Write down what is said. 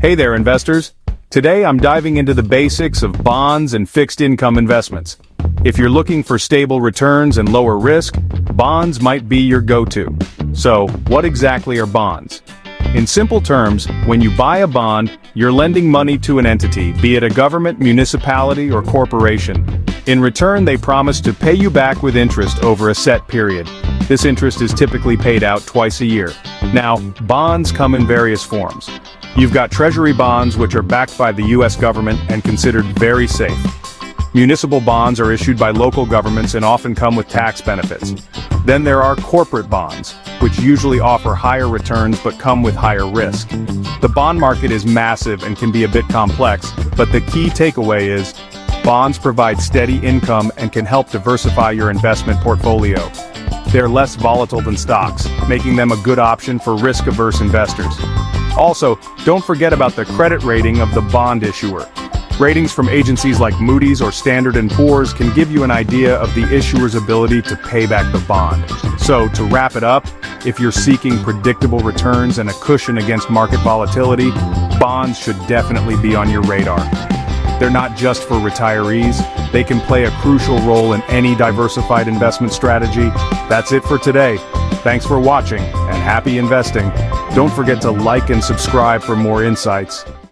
Hey there, investors. Today I'm diving into the basics of bonds and fixed income investments. If you're looking for stable returns and lower risk, bonds might be your go-to. So, what exactly are bonds? In simple terms, when you buy a bond, you're lending money to an entity, be it a government, municipality, or corporation. In return, they promise to pay you back with interest over a set period. This interest is typically paid out twice a year. Now, bonds come in various forms. You've got treasury bonds, which are backed by the US government and considered very safe. Municipal bonds are issued by local governments and often come with tax benefits. Then there are corporate bonds, which usually offer higher returns but come with higher risk. The bond market is massive and can be a bit complex, but the key takeaway is, bonds provide steady income and can help diversify your investment portfolio. They're less volatile than stocks, making them a good option for risk-averse investors. Also, don't forget about the credit rating of the bond issuer. Ratings from agencies like Moody's or Standard & Poor's can give you an idea of the issuer's ability to pay back the bond. So, to wrap it up, if you're seeking predictable returns and a cushion against market volatility, bonds should definitely be on your radar. They're not just for retirees, they can play a crucial role in any diversified investment strategy. That's it for today. Thanks for watching, and happy investing. Don't forget to like and subscribe for more insights.